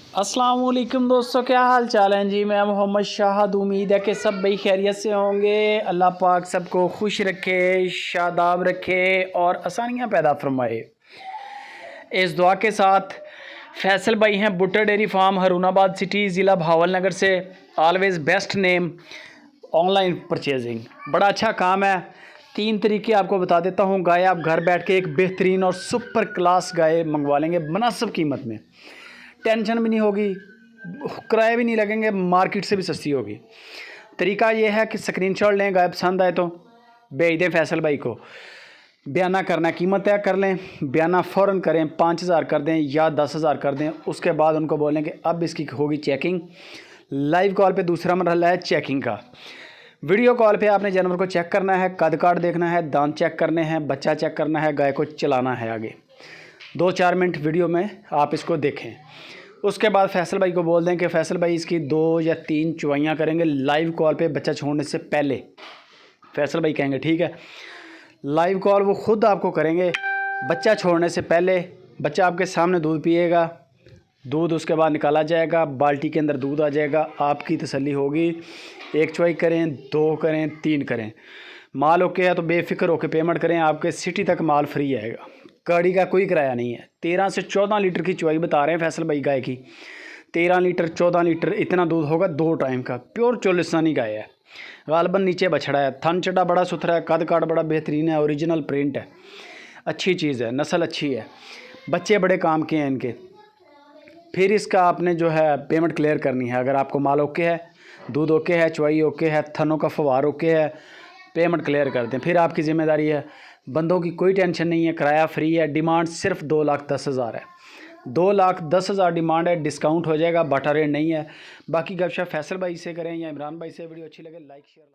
अस्सलाम वालेकुम दोस्तों, क्या हाल चाल हैं जी। मैं मोहम्मद शाहद। उम्मीद है कि सब भाई खैरियत से होंगे। अल्लाह पाक सबको खुश रखे, शादाब रखे और आसानियाँ पैदा फरमाए। इस दुआ के साथ फैसल भाई हैं, बुट्टा डेयरी फार्म, हरूनाबाद सिटी, ज़िला भावलनगर से। Always best name online purchasing, बड़ा अच्छा काम है। 3 तरीके आपको बता देता हूँ। गाय आप घर बैठ के एक बेहतरीन और सुपर क्लास गाय मंगवा लेंगे मुनासिब कीमत में। टेंशन भी नहीं होगी, किराए भी नहीं लगेंगे, मार्केट से भी सस्ती होगी। तरीका ये है कि स्क्रीनशॉट लें, गाय पसंद आए तो भेज दें फैसल भाई को। बयाना करना, कीमत तय कर लें, बयाना फ़ौरन करें, 5,000 कर दें या 10,000 कर दें। उसके बाद उनको बोलें कि अब इसकी होगी चेकिंग। लाइव कॉल पे दूसरा मरहला है चेकिंग का। वीडियो कॉल पे आपने जानवर को चेक करना है, कद काट देखना है, दांत चेक करने हैं, बच्चा चेक करना है, गाय को चलाना है आगे। 2-4 मिनट वीडियो में आप इसको देखें। उसके बाद फैसल भाई को बोल दें कि फैसल भाई इसकी 2 या 3 चुवाइयाँ करेंगे लाइव कॉल पे बच्चा छोड़ने से पहले। फैसल भाई कहेंगे ठीक है। लाइव कॉल वो ख़ुद आपको करेंगे बच्चा छोड़ने से पहले। बच्चा आपके सामने दूध पिएगा, दूध उसके बाद निकाला जाएगा, बाल्टी के अंदर दूध आ जाएगा, आपकी तसल्ली होगी। 1 चुवाई करें, 2 करें, 3 करें, माल ओके है तो बेफिक्र होकर पेमेंट करें। आपके सिटी तक माल फ्री आएगा, गाड़ी का कोई किराया नहीं है। 13 से 14 लीटर की चुवाई बता रहे हैं फैसल भाई गाय की। 13 लीटर 14 लीटर इतना दूध होगा 2 टाइम का। प्योर चोलिस्तानी गाय है, गालबन नीचे बछड़ा है, थन चड्डा बड़ा सुथरा है, कद काट बड़ा बेहतरीन है, ओरिजिनल प्रिंट है, अच्छी चीज़ है, नस्ल अच्छी है, बच्चे बड़े काम के हैं इनके। फिर इसका आपने जो है पेमेंट क्लियर करनी है। अगर आपको माल ओके है, दूध ओके है, चुवाई ओके है, थनों का फवार ओके है, पेमेंट क्लियर कर दें। फिर आपकी ज़िम्मेदारी है। बंदों की कोई टेंशन नहीं है, किराया फ्री है। डिमांड सिर्फ 2,10,000 है। 2,10,000 डिमांड है, डिस्काउंट हो जाएगा, बाटा रेट नहीं है। बाकी गपशप फैसल भाई से करें या इमरान भाई से। वीडियो अच्छी लगे लाइक शेयर।